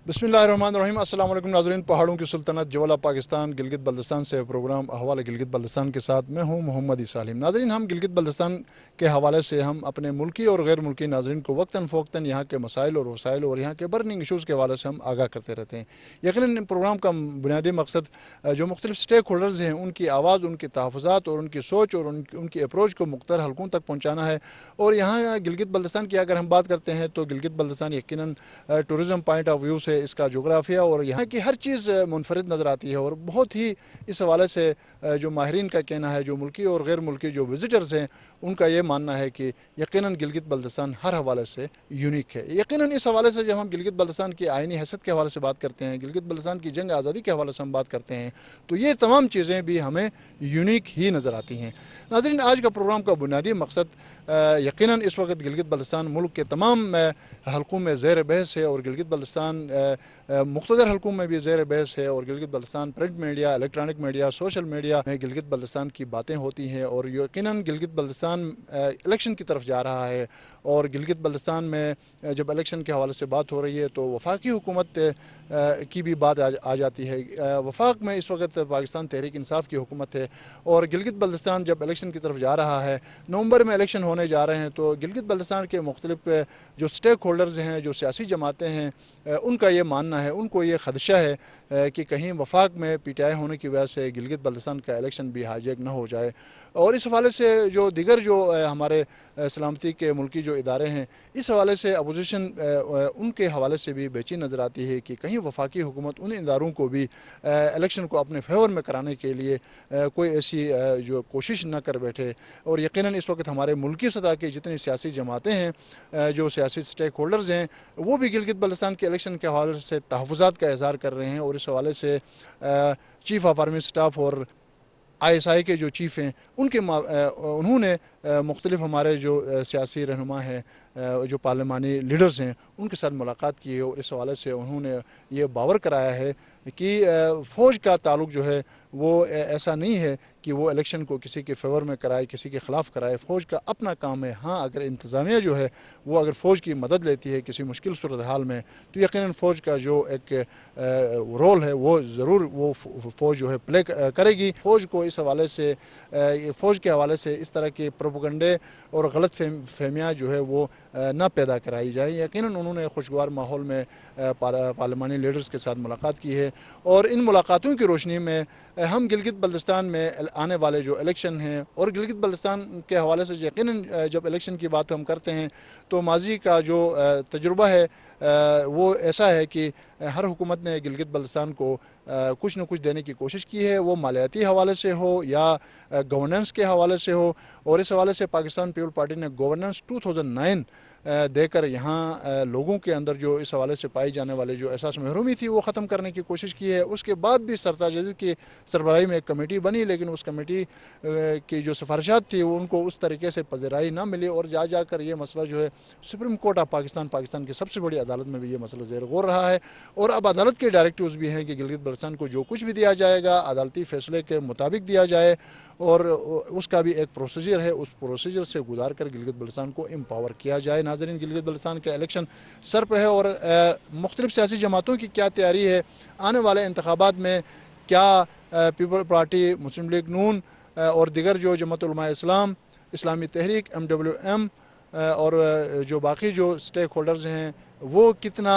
बिस्मिल्लाहिर्रहमानिर्रहीम। अस्सलाम वालेकुम नाज़रीन। पहाड़ों की सुल्तनत जवला पाकिस्तान गिलगित बल्तिस्तान से प्रोग्राम अहवाल गिलगित बल्तिस्तान के साथ मैं हूं मोहम्मद इसालिम। नाज़रीन, हम गिलगित बल्तिस्तान के हवाले से हम अपने मुल्की और गैर मुल्की नाज़रीन को वक्तन फ़ोक्तन यहाँ के मसाइल और वसाइल और यहाँ के बर्निंग इशूज़ के हवाले से हम आगाह करते रहते हैं। यकीनन प्रोग्राम का बुनियादी मकसद जो मुख्तलिफ स्टेक होल्डर्स हैं उनकी आवाज़, उनके तहफ़्फ़ुज़ात और उनकी सोच और उनकी अप्रोच को मुख्तलिफ हलकों तक पहुँचाना है। और यहाँ गिलगित बल्तिस्तान की अगर हम बात करते हैं तो गिलगित बल्तिस्तान यकीनन टूरिज़म पॉइंट ऑफ व्यू से इसका जोग्राफिया और यहाँ की हर चीज़ मुनफरिद नज़र आती है। और बहुत ही इस हवाले से जो माहिरीन का कहना है, जो मुल्की और गैर मुल्की जो विज़िटर्स हैं, उनका ये मानना है कि यकीनन गिलगित बल्तिस्तान हर हवाले से यूनिक है। यकीनन इस हवाले से जब हम गिलगित बल्तिस्तान की आइनी हैसियत के हवाले से बात करते हैं, गिलगित बल्तिस्तान की जंग आज़ादी के हवाले से हम बात करते हैं, तो ये तमाम चीज़ें भी हमें यूनिक ही नज़र आती हैं। नाज़रीन, आज का प्रोग्राम का बुनियादी मकसद यकीनन इस वक्त गिलगित बल्तिस्तान मुल्क के तमाम हलकों में ज़ेर बहस है और गिलगित बल्तिस्तान मुख्तलिफ हलकों में भी ज़ेर बहस है। और Gilgit Baltistan print media, electronic media, social media में गिलगित बल्तिस्तान की बातें होती हैं। और यकीनन गिलगित बल्तिस्तान इलेक्शन की तरफ जा रहा है। और गिलगित बल्तिस्तान में जब इलेक्शन के हवाले से बात हो रही है तो वफाकी हुकूमत की भी बात आ जाती है। वफाक में इस वक्त पाकिस्तान तहरीक इंसाफ की हुकूमत है। और गिलगित बल्तिस्तान जब इलेक्शन की तरफ जा रहा है, नवंबर में इलेक्शन होने जा रहे हैं, तो गिलगित बल्तिस्तान के मुख्तलिफ जो स्टेक होल्डर्स हैं, जो सियासी जमातें हैं, उनका ये मानना है, उनको ये खदशा है कि कहीं वफाक में PTI होने की वजह से गिलगित बल्तिस्तान का इलेक्शन भी हाईजैक न हो जाए। और इस हवाले से जो दिगर जो हमारे सलामती के मुल्की जो इदारे हैं, इस हवाले से अपोजिशन उनके हवाले से भी बेचैन नज़र आती है कि कहीं वफाकी हुकूमत उन इदारों को भी इलेक्शन को अपने फेवर में कराने के लिए कोई ऐसी जो कोशिश न कर बैठे। और यकीनन इस वक्त हमारे मुल्की सतह की जितनी सियासी जमातें हैं, जो सियासी स्टेक होल्डर्स हैं, वो भी गिलगित बल्तिस्तान के इलेक्शन के हवाले से तहफ़्फ़ुज़ात का इज़हार कर रहे हैं। और इस हवाले से चीफ़ ऑफ आर्मी स्टाफ और ISI के जो चीफ़ हैं उन्होंने मुख्तलिफ हमारे जो सियासी रहनुमा हैं, जो पार्लिमानी लीडर्स हैं, उनके साथ मुलाकात की है। और इस हवाले से उन्होंने ये बावर कराया है कि फ़ौज का ताल्लुक़ जो है वो ऐसा नहीं है कि वो इलेक्शन को किसी के फेवर में कराए, किसी के ख़िलाफ़ कराए। फ़ौज का अपना काम है। हाँ, अगर इंतज़ामिया जो है वो अगर फ़ौज की मदद लेती है किसी मुश्किल सूरत हाल में, तो यकीनन फ़ौज का जो एक रोल है वो ज़रूर वो फ़ौज जो है प्ले करेगी। फ़ौज को इस हवाले से फ़ौज के हवाले से इस तरह के प्रोपेगेंडे और गलत फहमियाँ जो है वो न पैदा कराई जाए। यकीनन उन्होंने खुशगवार माहौल में पार्लिमानी लीडर्स के साथ मुलाकात की है। और इन मुलाकातों की रोशनी में हम गिलगित बल्तिस्तान में आने वाले जो इलेक्शन हैं और गिलगित बल्तिस्तान के हवाले से यकीनन जब इलेक्शन की बात हम करते हैं तो माजी का जो तजुर्बा है वो ऐसा है कि हर हुकूमत ने गिलगित बल्तिस्तान को कुछ न कुछ देने की कोशिश की है, वो मालियाती हवाले से हो या गवर्नेंस के हवाले से हो। और इस हवाले से पाकिस्तान पीपल पार्टी ने गवर्नेंस 2009 देकर यहाँ लोगों के अंदर जो इस हवाले से पाई जाने वाले जो एहसास महरूमी थी वो ख़त्म करने की कोशिश की है। उसके बाद भी सरताज अज़ीज़ की सरबराही में एक कमेटी बनी, लेकिन उस कमेटी की जो सिफारिशात थी वो उनको उस तरीके से पज़राई ना मिली। और जाकर ये मसला जो है सुप्रीम कोर्ट ऑफ पाकिस्तान की सबसे बड़ी अदालत में भी ये मसला ज़ेर गौर रहा है। और अब अदालत के डायरेक्टिव्स भी हैं कि गिलगित बल्तिस्तान को जो कुछ भी दिया जाएगा अदालती फ़ैसले के मुताबिक दिया जाए। और उसका भी एक प्रोसीजर है, उस प्रोसीजर से गुजार कर गिलगित बल्तिस्तान को एम्पावर किया जाए। नाज़रीन, गिलगित बल्तिस्तान का इलेक्शन सर पे है और मुख्तलिफ सियासी जमातों की क्या तैयारी है, आने वाले इंतखाबात में क्या पीपल पार्टी, मुस्लिम लीग नून और दिगर जो जमात उलमा इस्लाम, इस्लामी तहरीक, MWM और जो बाकी जो स्टेक होल्डर्स हैं वो कितना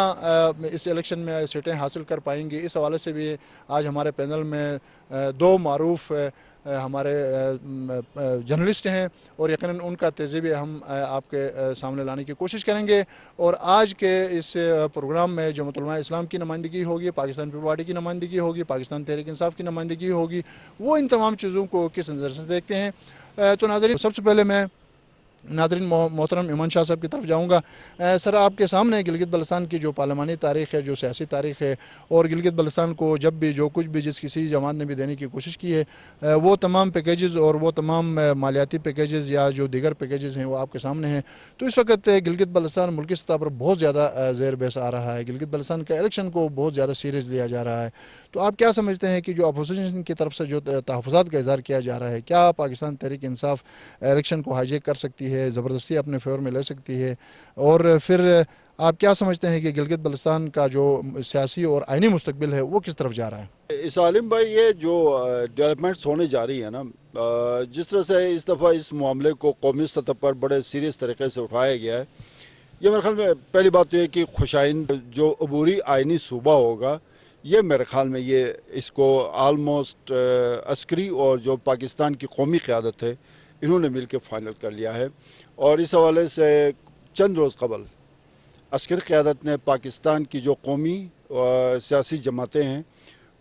इस इलेक्शन में सीटें हासिल कर पाएंगे, इस हवाले से भी आज हमारे पैनल में दो मारूफ हमारे जर्नलिस्ट हैं और यकीनन उनका तजुर्बा हम आपके सामने लाने की कोशिश करेंगे। और आज के इस प्रोग्राम में जमात उलमा इस्लाम की नुमाइंदगी होगी, पाकिस्तान पीपल पार्टी की नुमाइंदगी होगी, पाकिस्तान तहरीक इंसाफ की नुमाइंदगी होगी। वो इन तमाम चीज़ों को किस नज़र से देखते हैं। तो नाज़रीन, सबसे पहले मैं नाज़रीन मोहतरम इमान शाह साहब की तरफ जाऊँगा। सर, आपके सामने गिलगित बल्तिस्तान की जो पार्लिमानी तारीख़ है, जो सियासी तारीख़ है, और गिलगित बल्तिस्तान को जब भी जो कुछ भी जिस किसी जमात ने भी देने की कोशिश की है वो तमाम पैकेजेस और वो तमाम मालियाती पैकेजेस या जो दीगर पैकेजेस हैं वो आपके सामने हैं। तो इस वक्त गिलगित बल्तिस्तान मुल्की सतह पर बहुत ज़्यादा ज़ेर बहस आ रहा है, गिलगित बल्तिस्तान के इलेक्शन को बहुत ज़्यादा सीरियस लिया जा रहा है। तो आप क्या समझते हैं कि जो अपोजिशन की तरफ से जो तहफ़्फ़ुज़ात का इज़हार किया जा रहा है, क्या पाकिस्तान तहरीक इंसाफ इलेक्शन को हाईजैक कर सकती सकती है, ज़बरदस्ती अपने फेवर में ले सकती है, और फिर आप क्या समझते हैं कि गिलगित बल्तिस्तान का जो सियासी और आइनी मुस्तकबिल है वो किस तरफ जा रहा है? इस आलिम भाई, ये जो डेवलपमेंट्स होने जा रही है ना, जिस तरह से इस दफ़ा इस मामले को कौमी सतह पर बड़े सीरियस तरीके से उठाया गया है, ये मेरे ख्याल में पहली बात तो ये कि खुशाइन जो अबूरी आइनी सूबा होगा, ये मेरे ख्याल में ये इसको आलमोस्ट अस्करी और जो पाकिस्तान की कौमी क़यादत है इन्होंने मिल के फ़ाइनल कर लिया है। और इस हवाले से चंद रोज़ कबल अस्करी क़यादत ने पाकिस्तान की जो कौमी सियासी जमातें हैं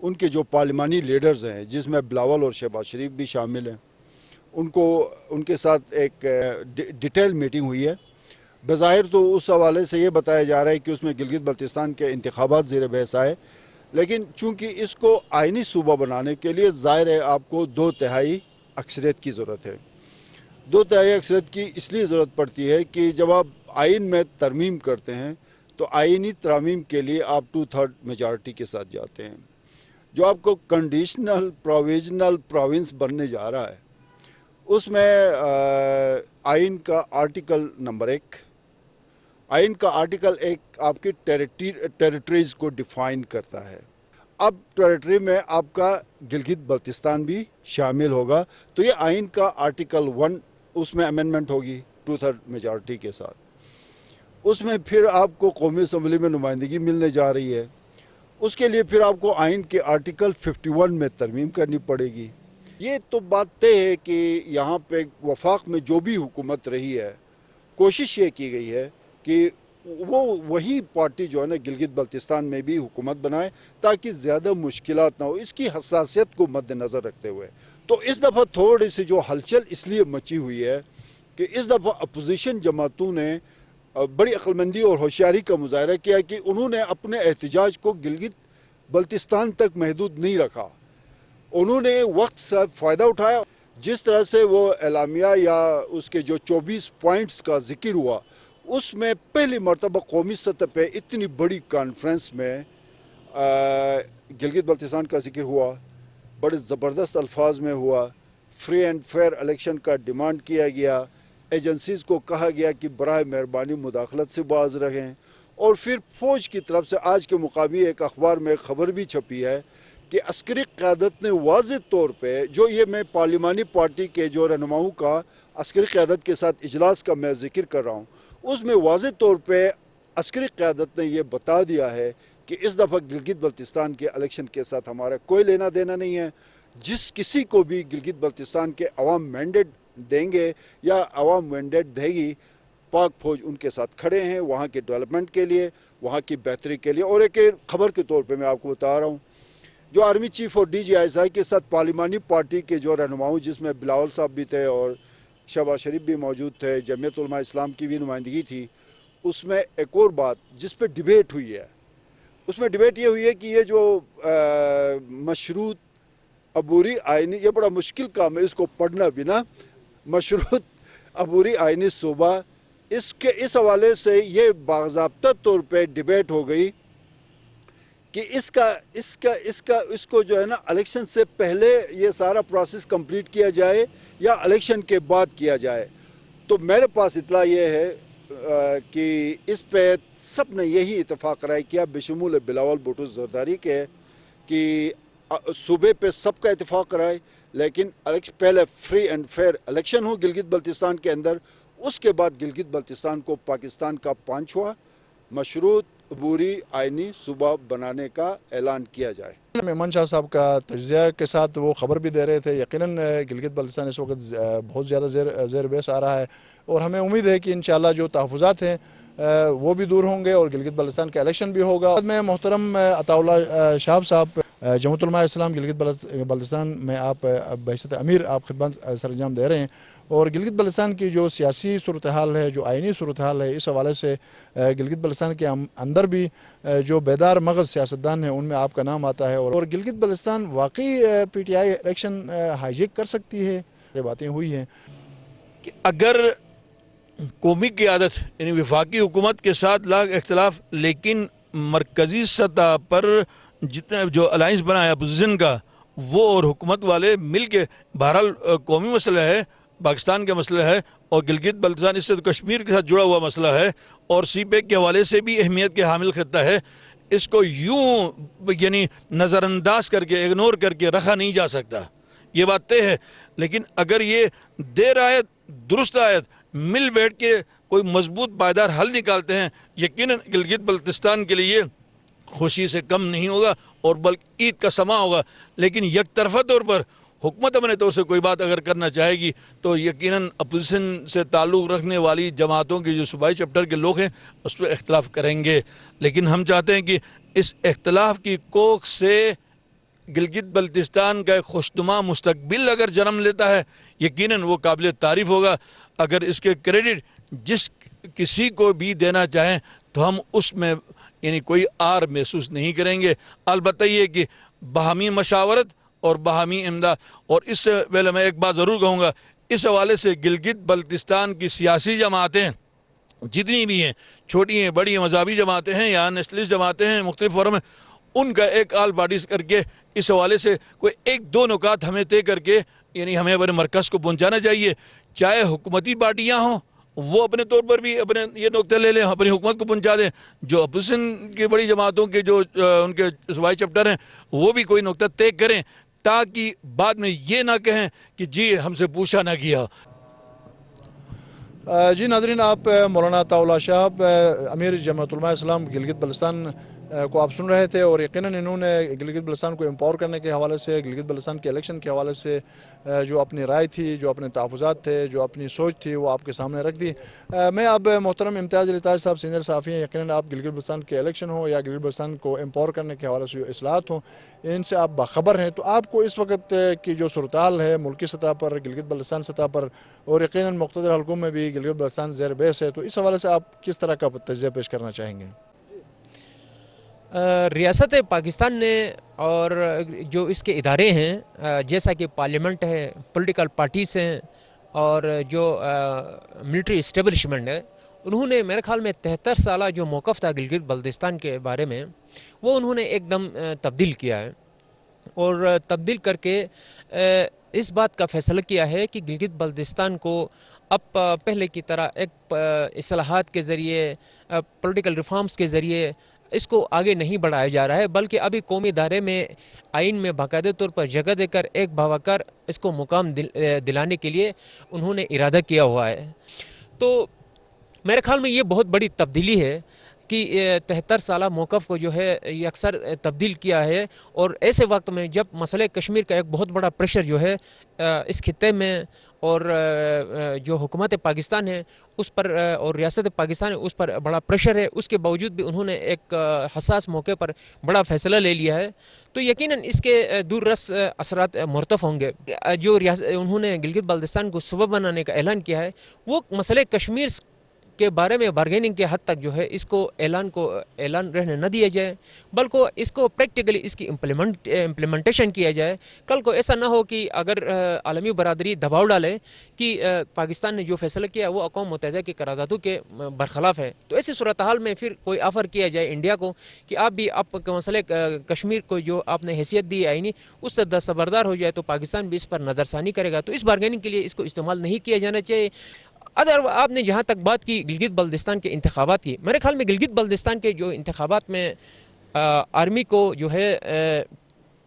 उनके जो पार्लिमानी लीडर्स हैं, जिसमें बिलावल और शहबाज शरीफ भी शामिल हैं, उनके साथ एक डिटेल मीटिंग हुई है। बज़ाहिर तो उस हवाले से ये बताया जा रहा है कि उसमें गिलगित बल्तिस्तान के इंतखाबात ज़ेर बहस आए, लेकिन चूँकि इसको आइनी सूबा बनाने के लिए ज़ाहिर है आपको 2/3 अक्सरियत की ज़रूरत है। 2/3 अक्सरियत की इसलिए ज़रूरत पड़ती है कि जब आप आइन में तरमीम करते हैं तो आइनी तरमीम के लिए आप 2/3 मेजॉरिटी के साथ जाते हैं। जो आपको कंडीशनल प्रोविजनल प्रोविंस बनने जा रहा है उसमें आइन का आर्टिकल नंबर 1 आइन का आर्टिकल 1 आपकी टेरिटरीज़ को डिफ़ाइन करता है। अब टेरिटरी में आपका गिलगित बल्तिस्तान भी शामिल होगा, तो ये आइन का आर्टिकल 1 उसमें अमेंडमेंट होगी 2/3 मेजॉरिटी के साथ। उसमें फिर आपको कौमी असम्बली में नुमाइंदगी मिलने जा रही है। उसके लिए फिर आपको आइन के आर्टिकल 51 में तरमीम करनी पड़ेगी। ये तो बात तय है कि यहाँ पे वफाक में जो भी हुकूमत रही है, कोशिश ये की गई है कि वो वही पार्टी जो है ना गिलगित बल्तिस्तान में भी हुकूमत बनाए ताकि ज़्यादा मुश्किलात ना हो, इसकी हसासियत को मद्देनज़र रखते हुए। तो इस दफ़ा थोड़ी सी जो हलचल इसलिए मची हुई है कि इस दफ़ा अपोजिशन जमातों ने बड़ी अक्लमंदी और होशियारी का मुजाहरा किया कि उन्होंने अपने एहतजाज को गिलगित बल्तिस्तान तक महदूद नहीं रखा। उन्होंने वक्त से फ़ायदा उठाया। जिस तरह से वो एलामिया या उसके जो 24 पॉइंट्स का जिक्र हुआ, उसमें पहली मरतबा कौमी सतह पे इतनी बड़ी कॉन्फ्रेंस में गिलगित बल्तिस्तान का जिक्र हुआ, बड़े ज़बरदस्त अल्फाज में हुआ। फ्री एंड फेयर इलेक्शन का डिमांड किया गया, एजेंसीज़ को कहा गया कि बराए मेहरबानी मुदाखलत से बाज रहें। और फिर फ़ौज की तरफ से आज के मुकाबले एक अखबार में खबर भी छपी है कि अस्करी क़यादत ने वाज़ेह तौर पे, जो ये मैं पार्लिमानी पार्टी के जो रहनुमाओं का अस्करी क़यादत के साथ इजलास का मैं ज़िक्र कर रहा हूँ, उसमें वाज़ेह तौर पे अस्करी क़यादत ने यह बता दिया है कि इस दफ़ा गिलगित बल्तिस्तान के इलेक्शन के साथ हमारा कोई लेना देना नहीं है। जिस किसी को भी गिलगित बल्तिस्तान के अवाम मैंडेट देंगे या अवाम मैंडेट देगी, पाक फ़ौज उनके साथ खड़े हैं वहाँ के डेवलपमेंट के लिए, वहाँ की बेहतरी के लिए। और एक ख़बर के तौर पे मैं आपको बता रहा हूँ, जो आर्मी चीफ और DGI के साथ पार्लिमानी पार्टी के जो रहनुमाओं, जिसमें बिलावल साहब भी थे और शहबाज शरीफ भी मौजूद थे, जमीयत उलमा इस्लाम की भी नुमाइंदगी थी, उसमें एक और बात जिस पर डिबेट हुई है, उसमें डिबेट ये हुई है कि ये जो मशरूत अबूरी आइनी, ये बड़ा मुश्किल काम है इसको पढ़ना भी ना, मशरूत अबूरी आइनी सूबा, इसके इस हवाले से ये बाज़ाब्ता तौर पे डिबेट हो गई कि इसको जो है ना इलेक्शन से पहले ये सारा प्रोसेस कंप्लीट किया जाए या इलेक्शन के बाद किया जाए। तो मेरे पास इतला ये है कि इस पे सब ने यही इत्तेफाक राय किया बेशुमाल बिलावल भुट्टो ज़रदारी के कि सूबे पे सबका इत्तेफाक राय, लेकिन पहले फ्री एंड फेयर इलेक्शन हो गिलगित बल्तिस्तान के अंदर, उसके बाद गिलगित बल्तिस्तान को पाकिस्तान का 5वां मशरूत अबूरी आइनी सूबा बनाने का ऐलान किया जाए। मेमन शाह साहब का तज्ज़िया के साथ वो ख़बर भी दे रहे थे, यकीनन गिलगित बल्तिस्तान इस वक्त बहुत ज़्यादा ज़ेर बहस आ रहा है और हमें उम्मीद है कि इंशाअल्लाह जो तहफ़्फ़ुज़ात हैं वो भी दूर होंगे और गिलगित बल्तिस्तान का इलेक्शन भी होगा। मैं मोहतरम अताउल्लाह शाह साहब जमात उलमा इस्लाम गिलगित बल्तिस्तान में आप बहैसियत अमीर आप खिदमत सरंजाम दे रहे हैं और गिलगित बल्तिस्तान की जो सियासी सूरत हाल है, जो आइनी सूरत हाल है, इस हवाले से गिलगित बल्तिस्तान के अंदर भी जो बेदार मगज़ सियासतदान हैं उनमें आपका नाम आता है और गिलगित बल्तिस्तान वाकई PTI इलेक्शन हाईजेक कर सकती है। ये बातें हुई हैं कि अगर कौमी क़यादत यानी वफाकी हुकूमत के साथ लाख इख्तलाफ, लेकिन मरकज़ी सतह पर जितना जो अलाइंस बना है अपोजिशन का, वो और हुकूमत वाले मिल के, बहरहाल कौमी मसला है, پاکستان کا مسئلہ ہے اور گلگت بلتستان اس سے تو کشمیر کے ساتھ جڑا ہوا مسئلہ ہے اور سی پیک کے حوالے سے بھی اہمیت کے حامل خطہ ہے. اس کو یوں یعنی نظر انداز کر کے اگنور کر کے رکھا نہیں جا سکتا, یہ بات طے ہے. لیکن اگر یہ دیر آیت درست آیت مل بیٹھ کے کوئی مضبوط پائیدار حل نکالتے ہیں, یقیناً گلگت بلتستان کے لیے خوشی سے کم نہیں ہوگا اور بلکہ عید کا سما ہوگا. لیکن یک طرفہ طور پر حکومت اپنے طور سے کوئی بات اگر کرنا چاہے گی تو یقیناً اپوزیشن سے تعلق رکھنے والی جماعتوں کے جو صوبائی چیپٹر کے لوگ ہیں اس پہ اختلاف کریں گے. لیکن ہم چاہتے ہیں کہ اس اختلاف کی کوکھ سے گلگت بلتستان کا ایک خوشنما مستقبل اگر جنم لیتا ہے یقیناً وہ قابل تعریف ہوگا. اگر اس کے کریڈٹ جس کسی کو بھی دینا چاہیں تو ہم اس میں یعنی کوئی آر محسوس نہیں کریں گے. البتہ یہ کہ باہمی مشاورت اور باہمی امداد, اور اس سے پہلے میں ایک بات ضرور کہوں گا, اس حوالے سے گلگت بلتستان کی سیاسی جماعتیں جتنی بھی ہیں, چھوٹی ہیں بڑی ہیں, مذہبی جماعتیں ہیں یا نیشنلسٹ جماعتیں ہیں مختلف فورم ہیں, ان کا ایک آل پارٹیز کر کے اس حوالے سے کوئی ایک دو نکات ہمیں طے کر کے یعنی ہمیں اپنے مرکز کو پہنچانا چاہیے. چاہے حکومتی پارٹیاں ہوں وہ اپنے طور پر بھی اپنے یہ نقطے لے لیں, اپنی حکومت کو پہنچا دیں. جو اپوزیشن کی بڑی جماعتوں کے جو ان کے صوبائی چیپٹر ہیں وہ بھی کوئی نقطہ طے کریں تاکہ بعد میں یہ نہ کہیں کہ جی ہم سے پوچھا نہ کیا. جی ناظرین, آپ مولانا عطا اللہ شاہ امیر جماعت علماء اسلام گلگت بلتستان کو آپ سن رہے تھے, اور یقیناً انہوں نے گلگت بلتستان کو امپاور کرنے کے حوالے سے, گلگت بلتستان کے الیکشن کے حوالے سے جو اپنی رائے تھی, جو اپنے تحفظات تھے, جو اپنی سوچ تھی وہ آپ کے سامنے رکھ دی. میں اب محترم امتیاز علی تاج صاحب سینئر صحافی ہیں, یقیناً آپ گلگت بلتستان کے الیکشن ہوں یا گلگت بلتستان کو امپاور کرنے کے حوالے سے جو اصلاحات ہوں ان سے آپ باخبر ہیں, تو آپ کو اس وقت کی جو صورتحال ہے ملکی سطح پر, گلگت بلتستان سطح پر, اور یقیناً مقتدر حلقوں میں بھی گلگت بلتستان زیر بحث ہے, تو اس حوالے سے آپ کس طرح کا تجزیہ پیش کرنا چاہیں گے؟ ریاست پاکستان نے اور جو اس کے ادارے ہیں جیسا کہ پارلیمنٹ ہے, پولیٹیکل پارٹیز ہیں اور جو ملٹری اسٹیبلشمنٹ ہے, انہوں نے میرے خیال میں 73 سالہ جو موقف تھا گلگت بلتستان کے بارے میں وہ انہوں نے ایک دم تبدیل کیا ہے, اور تبدیل کر کے اس بات کا فیصلہ کیا ہے کہ گلگت بلتستان کو اب پہلے کی طرح ایک اصلاحات کے ذریعے, پولیٹیکل ریفارمز کے ذریعے اس کو آگے نہیں بڑھایا جا رہا ہے, بلکہ ابھی قومی ادارے میں آئین میں باقاعدہ طور پر جگہ دے کر ایک بھاوکر اس کو مقام دلانے کے لیے انہوں نے ارادہ کیا ہوا ہے. تو میرے خیال میں یہ بہت بڑی تبدیلی ہے کہ 73 سالہ موقف کو جو ہے یہ اکثر تبدیل کیا ہے, اور ایسے وقت میں جب مسئلہ کشمیر کا ایک بہت بڑا پریشر جو ہے اس خطے میں اور جو حکومت پاکستان ہے اس پر اور ریاست پاکستان ہے اس پر بڑا پریشر ہے, اس کے باوجود بھی انہوں نے ایک حساس موقع پر بڑا فیصلہ لے لیا ہے, تو یقیناً اس کے دور رس اثرات مرتب ہوں گے. جو انہوں نے گلگت بلتستان کو صوبہ بنانے کا اعلان کیا ہے وہ مسئلہ کشمیر کے بارے میں بارگیننگ کے حد تک جو ہے اس کو اعلان رہنے نہ دیا جائے, بلکہ اس کو پریکٹیکلی اس کی امپلیمنٹیشن کیا جائے. کل کو ایسا نہ ہو کہ اگر عالمی برادری دباؤ ڈالے کہ پاکستان نے جو فیصلہ کیا وہ اقوام متحدہ کے قراردادوں کے برخلاف ہے, تو ایسی صورتحال میں پھر کوئی آفر کیا جائے انڈیا کو کہ آپ بھی آپ کے مسئلے کشمیر کو جو آپ نے حیثیت دی آئینی اس سے دستبردار ہو جائے, تو پاکستان بھی اس پر نظر ثانی کرے گا. تو اس بارگیننگ کے لیے اس کو استعمال نہیں کیا جانا چاہیے. اگر آپ نے جہاں تک بات کی گلگت بلتستان کے انتخابات کی, میرے خیال میں گلگت بلتستان کے جو انتخابات میں آرمی کو جو ہے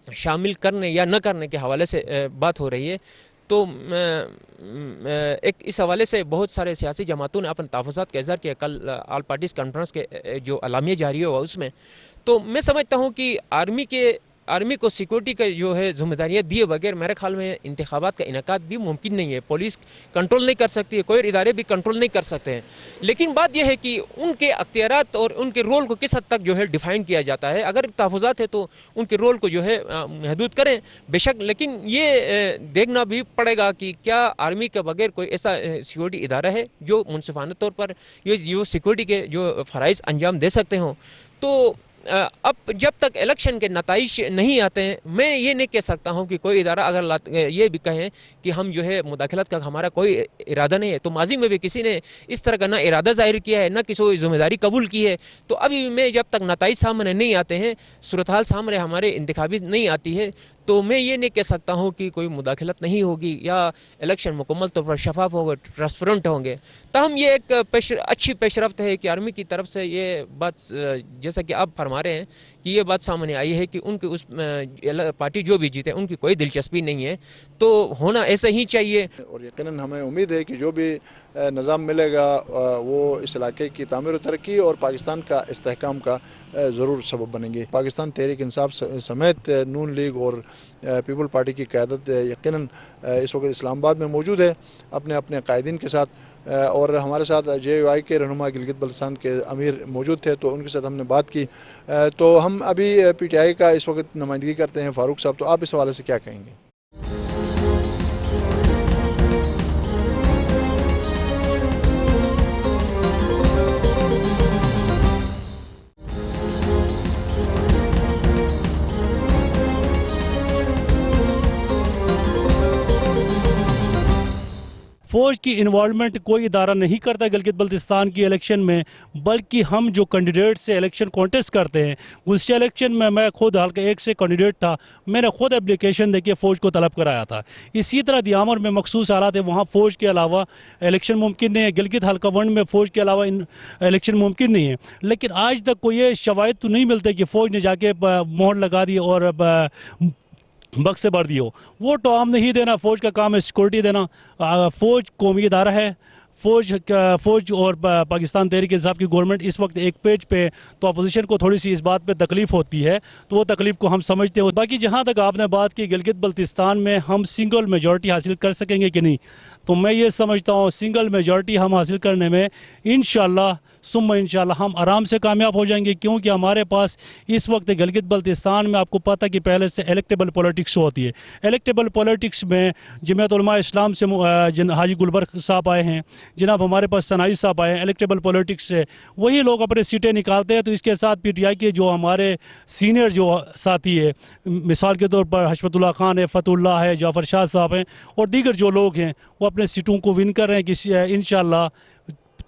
شامل کرنے یا نہ کرنے کے حوالے سے بات ہو رہی ہے, تو ایک اس حوالے سے بہت سارے سیاسی جماعتوں نے اپنے تحفظات کا اظہار کیا. کل آل پارٹیز کانفرنس کے جو اعلامیہ جاری ہوا اس میں, تو میں سمجھتا ہوں کہ آرمی کو سیکورٹی کا جو ہے ذمہ داریاں دیے بغیر میرے خیال میں انتخابات کا انعقاد بھی ممکن نہیں ہے. پولیس کنٹرول نہیں کر سکتی ہے, کوئی ادارے بھی کنٹرول نہیں کر سکتے ہیں, لیکن بات یہ ہے کہ ان کے اختیارات اور ان کے رول کو کس حد تک جو ہے ڈیفائن کیا جاتا ہے. اگر تحفظات ہے تو ان کے رول کو جو ہے محدود کریں بے شک, لیکن یہ دیکھنا بھی پڑے گا کہ کیا آرمی کے بغیر کوئی ایسا سیکورٹی ادارہ ہے جو منصفانہ طور پر یہ سیکورٹی کے جو فرائض انجام دے سکتے ہوں. تو اب جب تک الیکشن کے نتائج نہیں آتے ہیں میں یہ نہیں کہہ سکتا ہوں کہ کوئی ادارہ اگر یہ بھی کہیں کہ ہم جو ہے مداخلت کا ہمارا کوئی ارادہ نہیں ہے. تو ماضی میں بھی کسی نے اس طرح کا نہ ارادہ ظاہر کیا ہے نہ کسی ذمہ داری قبول کی ہے. تو ابھی میں جب تک نتائج سامنے نہیں آتے ہیں, صورتحال سامنے ہمارے انتخابی نہیں آتی ہے, تو میں یہ نہیں کہہ سکتا ہوں کہ کوئی مداخلت نہیں ہوگی یا الیکشن مکمل طور پر شفاف ہوگا، ٹرانسپیرنٹ ہوں گے. تاہم یہ ایک اچھی پیش رفت ہے کہ آرمی کی طرف سے یہ بات جیسا کہ آپ فرما رہے ہیں کہ یہ بات سامنے آئی ہے کہ ان کی اس پارٹی جو بھی جیتے ان کی کوئی دلچسپی نہیں ہے، تو ہونا ایسا ہی چاہیے. اور یقیناً ہمیں امید ہے کہ جو بھی نظام ملے گا وہ اس علاقے کی تعمیر و ترقی اور پاکستان کا استحکام کا ضرور سبب بنیں گے. پاکستان تحریک انصاف سمیت نون لیگ اور پیپل پارٹی کی قیادت یقیناً اس وقت اسلام آباد میں موجود ہے اپنے قائدین کے ساتھ، اور ہمارے ساتھ JUI کے رہنما گلگت بلتستان کے امیر موجود تھے، تو ان کے ساتھ ہم نے بات کی. تو ہم ابھی PTI کا اس وقت نمائندگی کرتے ہیں فاروق صاحب، تو آپ اس حوالے سے کیا کہیں گے؟ فوج کی انوالومنٹ کوئی ادارہ نہیں کرتا گلگت بلتستان کی الیکشن میں، بلکہ ہم جو کینڈیڈیٹ سے الیکشن کانٹیسٹ کرتے ہیں، گزشتہ الیکشن میں خود حلقہ 1 سے کینڈیڈیٹ تھا، میں نے خود اپلیکیشن دے کے فوج کو طلب کرایا تھا. اسی طرح دیامر میں مخصوص حالات ہیں، وہاں فوج کے علاوہ الیکشن ممکن نہیں ہے. گلگت حلقہ 1 میں فوج کے علاوہ الیکشن ممکن نہیں ہے. لیکن آج تک کوئی یہ شواہد تو نہیں ملتے کہ فوج نے جا کے مہر لگا دی اور بکس سے بھر دی ہو. وہ تو عام نہیں دینا، فوج کا کام ہے سیکورٹی دینا. فوج قومی ادارہ ہے. فوج اور پاکستان تحریک انصاف کی گورنمنٹ اس وقت ایک پیج پہ، تو اپوزیشن کو تھوڑی سی اس بات پہ تکلیف ہوتی ہے، تو وہ تکلیف کو ہم سمجھتے ہیں. باقی جہاں تک آپ نے بات کی گلگت بلتستان میں ہم سنگل میجورٹی حاصل کر سکیں گے کہ نہیں، تو میں یہ سمجھتا ہوں سنگل میجورٹی ہم حاصل کرنے میں انشاءاللہ ثم انشاءاللہ ہم آرام سے کامیاب ہو جائیں گے، کیونکہ ہمارے پاس اس وقت گلگت بلتستان میں آپ کو پتہ کہ پہلے سے الیکٹیبل پولیٹکس ہوتی ہے. الیکٹیبل پولیٹکس میں جمعیت علماء اسلام سے حاجی گلبرگ صاحب آئے ہیں، جناب ہمارے پاس ثنائی صاحب آئے ہیں. الیکٹیبل پولیٹکس سے وہی لوگ اپنے سیٹیں نکالتے ہیں. تو اس کے ساتھ PTI کے جو ہمارے سینئر جو ساتھی ہے، مثال کے طور پر حشمت اللہ خان ہے، فتح اللہ ہے، جعفر شاہ صاحب ہیں، اور دیگر جو لوگ ہیں، وہ اپنے سیٹوں کو ون کر رہے ہیں کہ انشاءاللہ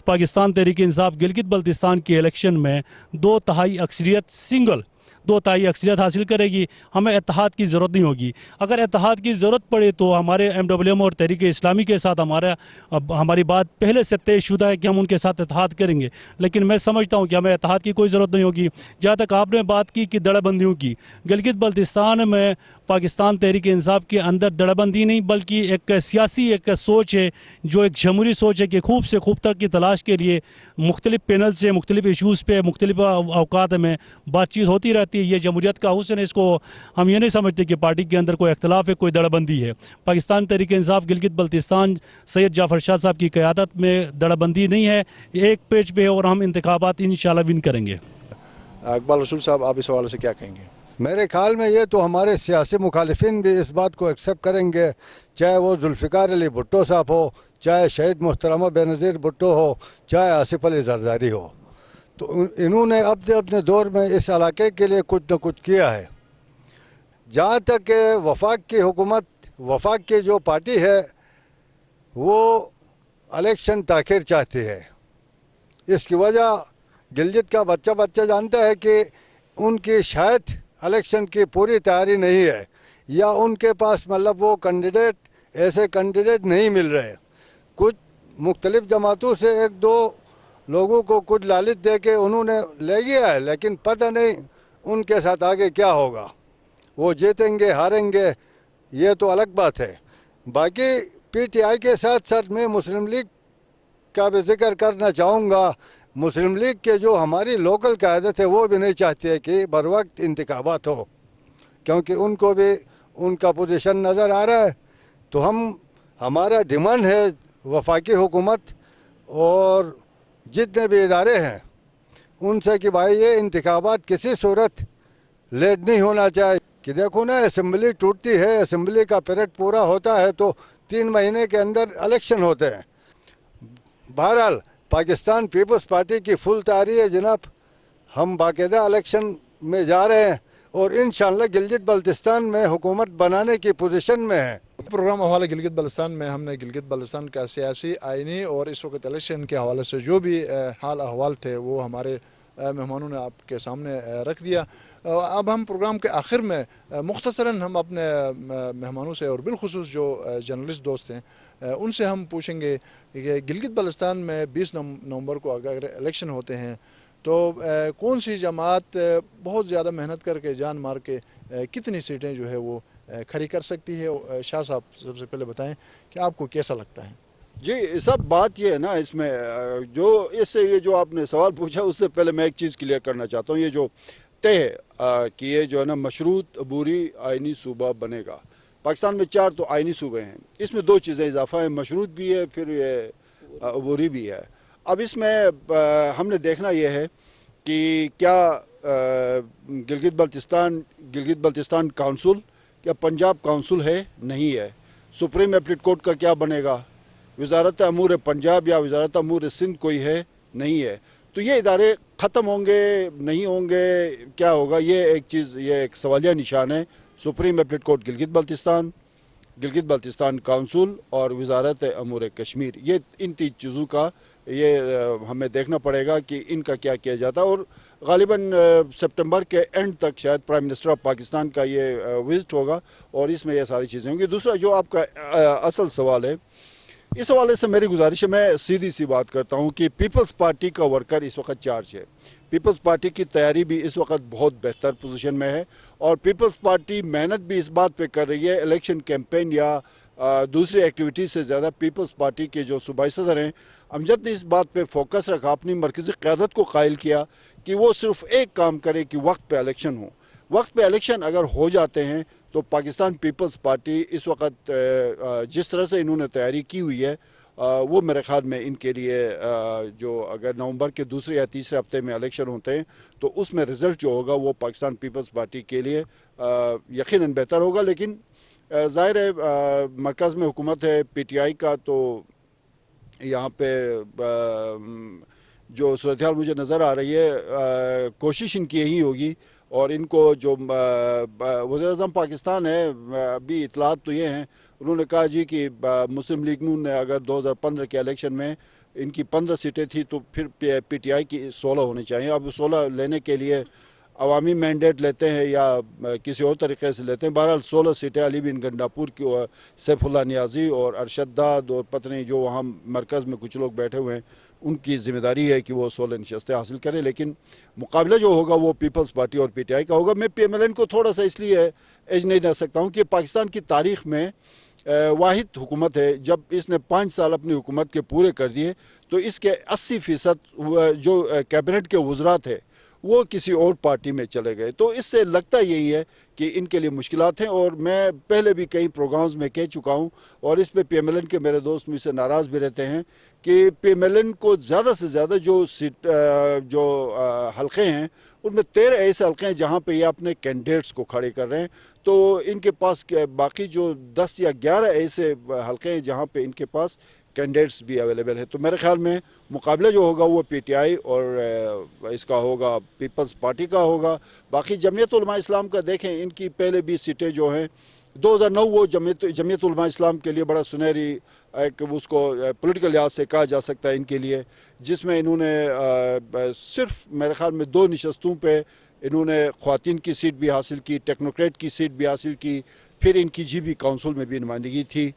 پاکستان تحریک انصاف گلگت بلتستان کی الیکشن میں 2/3 اکثریت حاصل کرے گی. ہمیں اتحاد کی ضرورت نہیں ہوگی. اگر اتحاد کی ضرورت پڑے تو ہمارے MWM اور تحریک اسلامی کے ساتھ ہماری بات پہلے سے طے شدہ ہے کہ ہم ان کے ساتھ اتحاد کریں گے. لیکن میں سمجھتا ہوں کہ ہمیں اتحاد کی کوئی ضرورت نہیں ہوگی. جہاں تک آپ نے بات کی کہ دڑ بندیوں کی، گلگت بلتستان میں پاکستان تحریک انصاف کے اندر دڑ بندی نہیں، بلکہ ایک سیاسی ایک سوچ ہے، جو ایک جمہوری سوچ ہے کہ خوب سے خوب تر کی تلاش کے لیے مختلف پینل سے مختلف ایشوز پہ مختلف اوقات میں بات چیت ہوتی رہتی ہے. یہ جمہوریت کا حسن ہے. اس کو ہم یہ نہیں سمجھتے کہ پارٹی کے اندر کوئی اختلاف ہے، کوئی دڑ بندی ہے. پاکستان تحریک انصاف گلگت بلتستان سید جعفر شاہ صاحب کی قیادت میں دڑ بندی نہیں ہے، ایک پیج پہ، اور ہم انتخابات انشاءاللہ ون کریں گے. اقبال رسول صاحب، آپ اس حوالے سے کیا کہیں گے؟ میرے خیال میں یہ تو ہمارے سیاسی مخالفین بھی اس بات کو ایکسیپٹ کریں گے، چاہے وہ ذوالفقار علی بھٹو صاحب ہو، چاہے شہید محترمہ بینظیر بھٹو ہو، چاہے آصف علی زرداری ہو. تو انہوں نے اپنے دور میں اس علاقے کے لیے کچھ نہ کچھ کیا ہے. جہاں تک کہ وفاق کی جو پارٹی ہے وہ الیکشن تاخیر چاہتی ہے. اس کی وجہ گلگت کا بچہ جانتا ہے کہ ان کی شاید الیکشن کی پوری تیاری نہیں ہے، یا ان کے پاس مطلب وہ ایسے کینڈیڈیٹ نہیں مل رہے. کچھ مختلف جماعتوں سے 1-2 لوگوں کو کچھ لالچ دے کے انہوں نے لے گیا ہے، لیکن پتہ نہیں ان کے ساتھ آگے کیا ہوگا. وہ جیتیں گے ہاریں گے یہ تو الگ بات ہے. باقی PTI کے ساتھ ساتھ میں مسلم لیگ کا بھی ذکر کرنا چاہوں گا. مسلم لیگ کے جو ہماری لوکل قیادت ہے وہ بھی نہیں چاہتی ہے کہ بر وقت انتخابات ہو، کیونکہ ان کو بھی ان کا پوزیشن نظر آ رہا ہے. تو ہمارا ڈیمانڈ ہے وفاقی حکومت اور جتنے بھی ادارے ہیں ان سے کہ بھائی یہ انتخابات کسی صورت لیٹ نہیں ہونا چاہیے. کہ دیکھو نا، اسمبلی ٹوٹتی ہے، اسمبلی کا پیریڈ پورا ہوتا ہے تو 3 مہینے کے اندر الیکشن ہوتے ہیں. بہرحال پاکستان پیپلز پارٹی کی فل تیاری ہے جناب. ہم باقاعدہ الیکشن میں جا رہے ہیں اور انشاءاللہ گلگت بلتستان میں حکومت بنانے کی پوزیشن میں ہیں. پروگرام حوالہ گلگت بلتستان میں ہم نے گلگت بلتستان کا سیاسی، آئینی اور اس وقت الیکشن کے حوالے سے جو بھی حال احوال تھے وہ ہمارے मेहमानों ने आपके सामने रख दिया। अब हम प्रोग्राम के आखिर में मुख्तसरन हम अपने मेहमानों से और बिलखुसूस जो जर्नलिस्ट दोस्त हैं उनसे हम पूछेंगे कि गिलगित बल्तिस्तान में 20 नवंबर को अगर इलेक्शन होते हैं तो कौन सी जमात बहुत ज़्यादा मेहनत करके जान मार के कितनी सीटें जो है वो खड़ी कर सकती है। शाह साहब सबसे पहले बताएं कि आपको कैसा लगता है। जी, सब बात ये है ना इसमें जो इससे ये जो आपने सवाल पूछा उससे पहले मैं एक चीज़ क्लियर करना चाहता हूँ। ये जो तय है कि ये जो है ना मशरूत अबूरी आइनी सूबा बनेगा। पाकिस्तान में 4 तो आइनी सूबे हैं, इसमें 2 चीज़ें इजाफा है, मशरूत भी है फिर ये अबूरी भी है। अब इसमें हमने देखना ये है कि क्या गिलगित बल्तिस्तान काउंसिल या पंजाब काउंसिल है, नहीं है। सुप्रीम एपीलेट कोर्ट का क्या बनेगा, वजारत अमूर पंजाब या वजारत अमूर सिंध कोई है, नहीं है। तो ये इदारे ख़त्म होंगे नहीं होंगे, क्या होगा, ये एक चीज़, ये एक सवालिया निशान है। Supreme appellate court Gilgit Baltistan council और वजारत अमूर कश्मीर, ये इन 3 चीज़ों का ये हमें देखना पड़ेगा कि इनका क्या किया जाता है। और गालिबन सितंबर के एंड तक शायद प्राइम मिनिस्टर ऑफ पाकिस्तान का ये विजिट होगा और इसमें ये सारी चीज़ें होंगी। दूसरा जो आपका असल सवाल है, इस हवाले से मेरी गुजारिश है, मैं सीधी सी बात करता हूँ कि पीपल्स पार्टी का वर्कर इस वक्त चार्ज है। पीपल्स पार्टी की तैयारी भी इस वक्त बहुत बेहतर पोजीशन में है और पीपल्स पार्टी मेहनत भी इस बात पे कर रही है, इलेक्शन कैंपेन या दूसरी एक्टिविटी से ज़्यादा पीपल्स पार्टी के जो सूबाई सदर हैं अमजद ने इस बात पे फोकस रखा, अपनी मरकज़ी क़यादत को कायल किया कि वो सिर्फ एक काम करे कि वक्त पे इलेक्शन हो। वक्त पे इलेक्शन अगर हो जाते हैं तो पाकिस्तान पीपल्स पार्टी इस वक्त जिस तरह से इन्होंने तैयारी की हुई है वो मेरे ख्याल में इनके लिए जो अगर नवंबर के दूसरे या तीसरे हफ्ते में इलेक्शन होते हैं तो उसमें रिज़ल्ट जो होगा वो पाकिस्तान पीपल्स पार्टी के लिए यकीनन बेहतर होगा। लेकिन ज़ाहिर है मरकज़ में हुकूमत है PTI का, तो यहाँ पे जो सूरत हाल मुझे नज़र आ रही है कोशिश इनकी यही होगी। और इनको जो वज़ीर-ए-आज़म पाकिस्तान है, अभी इतलात तो ये हैं, उन्होंने कहा जी कि मुस्लिम लीग नून ने अगर 2015 के इलेक्शन में इनकी 15 सीटें थी तो फिर PTI की 16 होनी चाहिए। अब 16 लेने के लिए अवामी मैंडेट लेते हैं या किसी और तरीके से लेते हैं। बहरहाल 16 सीटें अली बिन गंडापुर की, सैफुल्लाह नियाज़ी और अरशद दाद और पत्नी जो वहाँ मरकज़ में कुछ लोग बैठे हुए हैं उनकी ज़िम्मेदारी है कि वो 16 नशस्तें हासिल करें। लेकिन मुकाबला जो होगा वो पीपल्स पार्टी और PTI का होगा। मैं PMLN को थोड़ा सा इसलिए एज नहीं दे सकता हूँ कि पाकिस्तान की तारीख़ में वाहिद हुकूमत है, जब इसने 5 साल अपनी हुकूमत के पूरे कर दिए तो इसके 80% जो कैबिनेट के वज़रा थे वो किसी और पार्टी में चले गए। तो इससे लगता यही है कि इनके लिए मुश्किलात हैं। और मैं पहले भी कई प्रोग्राम्स में कह चुका हूं और इस पे PMLN के मेरे दोस्त मुझसे नाराज़ भी रहते हैं कि PMLN को ज़्यादा से ज़्यादा जो हल्के हैं उनमें 13 ऐसे हल्के हैं जहां पे ये अपने कैंडिडेट्स को खड़े कर रहे हैं। तो इनके पास बाकी जो 10 या 11 ऐसे हल्के हैं जहाँ पर इनके पास कैंडिडेट्स भी अवेलेबल है। तो मेरे ख्याल में मुकाबला जो होगा वो PTI और इसका होगा पीपल्स पार्टी का होगा। बाकी जमीयत उलमा इस्लाम का देखें, इनकी पहले भी सीटें जो हैं 2009 वो जमीयत उलमा इस्लाम के लिए बड़ा सुनहरी एक उसको पॉलिटिकल लिहाज से कहा जा सकता है इनके लिए, जिसमें इन्होंने सिर्फ मेरे ख्याल में 2 नशस्तों पे इन्होंने ख़वातीन की सीट भी हासिल की, टेक्नोक्रेट की सीट भी हासिल की, फिर इनकी GB काउंसिल में भी नुमाइंदगी थी।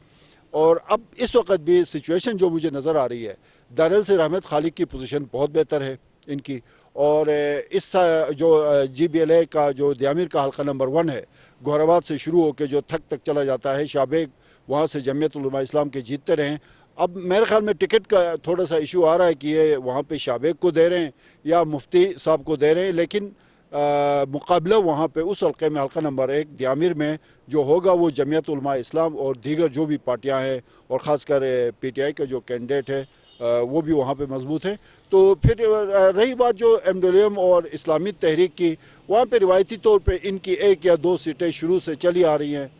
और अब इस वक्त भी सिचुएशन जो मुझे नज़र आ रही है, दारुल से रहमत खालिक की पोजीशन बहुत बेहतर है इनकी। और इस जो GBLA का जो दियामिर का हल्का नंबर 1 है, गोहराबाद से शुरू होकर जो थक तक चला जाता है, शाबेग वहाँ से जमीयत उलमा इस्लाम के जीतते रहे। अब मेरे ख्याल में टिकट का थोड़ा सा इशू आ रहा है कि ये वहाँ पे शाबेग को दे रहे हैं या मुफ्ती साहब को दे रहे हैं, लेकिन मुकाबला वहाँ पे उस हल्के में हल्का नंबर 1 दियामिर में जो होगा वो जमीयत उलमा इस्लाम और दीगर जो भी पार्टियाँ हैं और ख़ासकर PTI का जो कैंडिडेट है वो भी वहाँ पे मजबूत है। तो फिर रही बात जो MWM और इस्लामी तहरीक की, वहाँ पे रिवायती तौर पे इनकी 1 या 2 सीटें शुरू से चली आ रही हैं।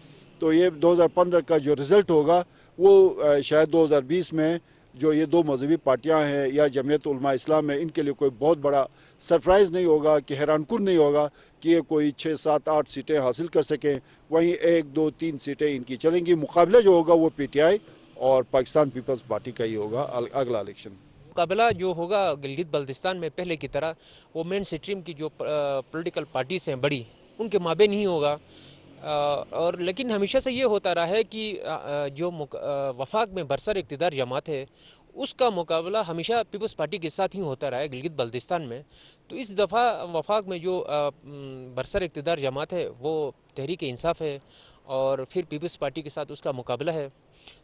तो ये 2015 का जो रिज़ल्ट होगा वो शायद 2020 में जो ये 2 मजहबी पार्टियां हैं या जमीयत उलमा इस्लाम है, इनके लिए कोई बहुत बड़ा सरप्राइज़ नहीं होगा कि हैरानकुन नहीं होगा कि ये कोई 6, 7, 8 सीटें हासिल कर सकें। वहीं 1, 2, 3 सीटें इनकी चलेंगी। मुकाबला जो होगा वो PTI और पाकिस्तान पीपल्स पार्टी का ही होगा अगला इलेक्शन। मुकाबला जो होगा गिलगित बल्तिस्तान में पहले की तरह वो मेन स्ट्रीम की जो पॉलिटिकल पार्टीज हैं बड़ी उनके माबेन ही होगा। और लेकिन हमेशा से ये होता रहा है कि जो वफाक में बरसर इक़्तिदार जमात है उसका मुकाबला हमेशा पीपल्स पार्टी के साथ ही होता रहा है गिलगित बल्तिस्तान में। तो इस दफ़ा वफाक में जो बरसर इक़्तिदार जमात है वो तहरीक इंसाफ है और फिर पीपल्स पार्टी के साथ उसका मुकाबला है।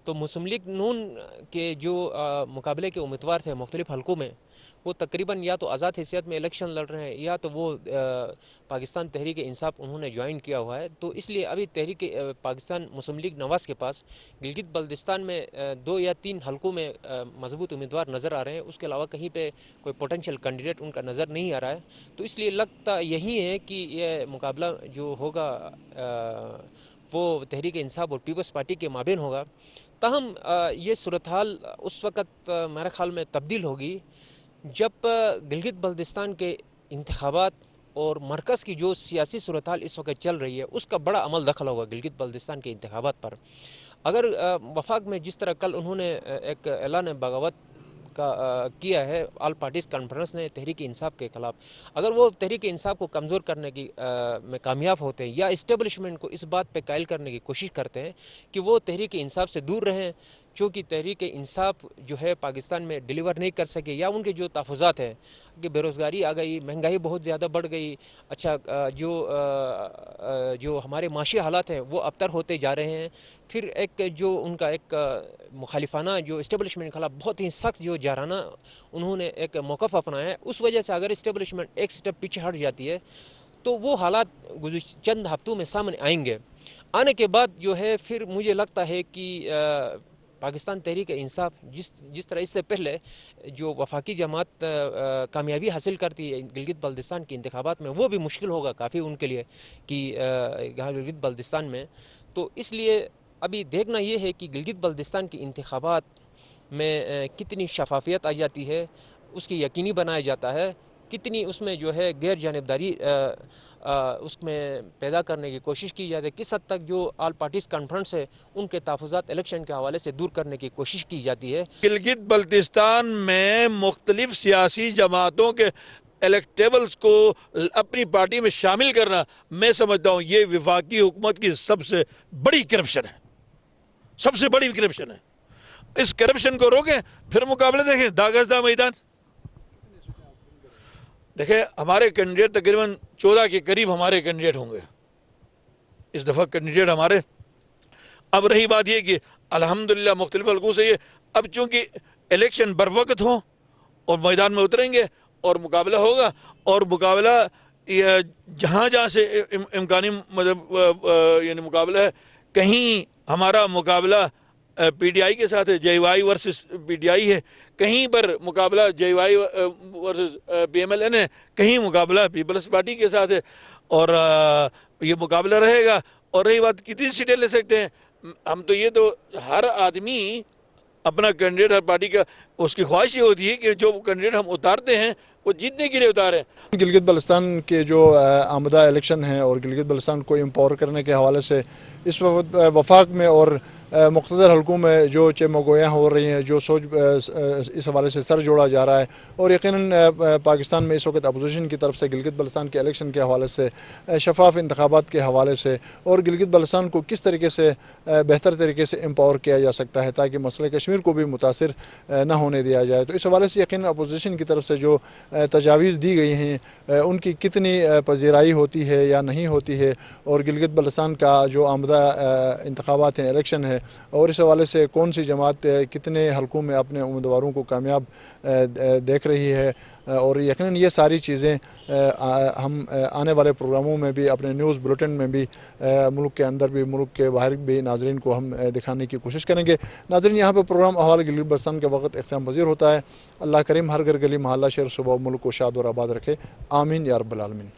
तो मुस्लिम लीग नून के जो मुकाबले के उम्मीदवार थे मुख्तलिफ हलकों में वो तकरीबन या तो आज़ाद हैसियत में इलेक्शन लड़ रहे हैं या तो वो पाकिस्तान तहरीक इंसाफ उन्होंने ज्वाइन किया हुआ है। तो इसलिए अभी तहरीक पाकिस्तान मुस्लिम लीग नवाज़ के पास गिलगित बल्तिस्तान में 2 या 3 हलकों में मजबूत उम्मीदवार नज़र आ रहे हैं। उसके अलावा कहीं पे कोई पोटेंशियल कैंडिडेट उनका नज़र नहीं आ रहा है। तो इसलिए लगता यही है कि ये मुकाबला जो होगा वो तहरीक इंसाफ और पीपल्स पार्टी के माबेन होगा। ताहम ये सूरत हाल उस वक़्त मेरे ख़्याल में तब्दील होगी जब गिलगित बल्तिस्तान के इंतखाबात और मरकज़ की जो सियासी सूरत हाल इस वक्त चल रही है उसका बड़ा अमल दखल होगा गिलगित बल्तिस्तान के इंतखाबात पर। अगर वफाक में जिस तरह कल उन्होंने एक ऐलान बगावत का किया है ऑल पार्टीज़ कॉन्फ्रेंस ने तहरीक इंसाफ के ख़िलाफ़, अगर वो तहरीक इंसाफ को कमज़ोर करने की में कामयाब होते हैं या इस्टेब्लिशमेंट को इस बात पे कायल करने की कोशिश करते हैं कि वो तहरीक इंसाफ से दूर रहें, चूँकि तहरीक इंसाफ जो है पाकिस्तान में डिलीवर नहीं कर सके या उनके जो तहफ़्फ़ुज़ात हैं कि बेरोज़गारी आ गई, महंगाई बहुत ज़्यादा बढ़ गई, अच्छा जो हमारे माशी हालात हैं वो अबतर होते जा रहे हैं, फिर एक जो उनका एक मुखालिफाना जो इस्टेब्लिशमेंट के खिलाफ बहुत ही सख्त जो जाराना उन्होंने एक मौक़िफ़ अपनाया है, उस वजह से अगर इस्टेब्लिशमेंट एक स्टेप पीछे हट जाती है तो वो हालात चंद हफ्तों में सामने आएंगे। आने के बाद जो है फिर मुझे लगता है कि पाकिस्तान तहरीक इंसाफ जिस तरह इससे पहले जो वफाकी जमात कामयाबी हासिल करती है गिलगित बल्तिस्तान के इंतखाबात में, वो भी मुश्किल होगा काफ़ी उनके लिए कि यहाँ गिलगित बल्तिस्तान में। तो इसलिए अभी देखना ये है कि गिलगित बल्तिस्तान के इंतखाबात में कितनी शफाफियत आ जाती है, उसकी यकीनी बनाया जाता है, कितनी उसमें जो है गैर जानिबदारी उसमें पैदा करने की कोशिश की जाती है, किस हद तक जो ऑल पार्टीज़ कॉन्फ्रेंस है उनके तहफ़्फ़ुज़ात इलेक्शन के हवाले से दूर करने की कोशिश की जाती है। गिलगित बल्तिस्तान में मुख्तलिफ सियासी जमातों के इलेक्टेबल्स को अपनी पार्टी में शामिल करना, मैं समझता हूँ ये वफाकी हुकूमत की सबसे बड़ी करप्शन है, सबसे बड़ी करप्शन है। इस करप्शन को रोकें, फिर मुकाबले देखें दागस्दा मैदान। देखें हमारे कैंडिडेट तकरीबन 14 के करीब हमारे कैंडिडेट होंगे इस दफ़ा कैंडिडेट हमारे। अब रही बात ये कि अल्हम्दुलिल्लाह मुख्तलिफ हल्कों से ये अब चूँकि इलेक्शन बर वक्त हो और मैदान में उतरेंगे और मुकाबला होगा, और मुकाबला जहाँ जहाँ से इम्कानी मतलब यानी मुकाबला है, कहीं हमारा मुकाबला पीटीआई के साथ है, जेवाई वर्सेस पीटीआई है, कहीं पर मुकाबला जेवाई वर्सेस पीएमएलएन है, कहीं मुकाबला पीपल्स पार्टी के साथ है, और ये मुकाबला रहेगा। और रही बात कितनी सीटें ले सकते हैं, हम तो ये तो हर आदमी अपना कैंडिडेट हर पार्टी का उसकी ख्वाहिश ये होती है कि जो कैंडिडेट हम उतारते हैं वो जीतने के लिए उतारे। गिलगित बल्तिस्तान के जो आमदा इलेक्शन हैं और गिलगित बल्तिस्तान को एम्पावर करने के हवाले से इस वक्त वफाक में और मुख्तलिफ हलकों में जो चमगोयाँ हो रही हैं, जो सोच इस हवाले से सर जोड़ा जा रहा है, और यकीनन पाकिस्तान में इस वक्त अपोजिशन की तरफ से गिलगित बल्तिस्तान के इलेक्शन के हवाले से, शफाफ इंतखाबात के हवाले से, और गिलगित बल्तिस्तान को किस तरीके से बेहतर तरीके से एम्पावर किया जा सकता है ताकि मसले कश्मीर को भी मुतासिर न होने दिया जाए। तो इस हवाले से यकीनन अपोजिशन की तरफ से जो तजावीज़ दी गई हैं उनकी कितनी पजीराई होती है या नहीं होती है, और गिलगित बल्तिस्तान का जो आमदा इंतखाबात हैं, इलेक्शन है, और इस हवाले से कौन सी जमात कितने हलकों में अपने उम्मीदवारों को कामयाब देख रही है, और यकीनन ये सारी चीज़ें हम आने वाले प्रोग्रामों में भी, अपने न्यूज़ बुलेटिन में भी, मुल्क के अंदर भी मुल्क के बाहर भी नाजरीन को हम दिखाने की कोशिश करेंगे। नाजरीन, यहाँ पर प्रोग्राम अहवाल गिलगित बल्तिस्तान के वक्त इख्तिताम पज़ीर होता है। अल्लाह करीम हर घर गली महल्ला शहर सुबह मुल्क को शाद और आबाद रखे। आमीन या रब्बल आलमीन।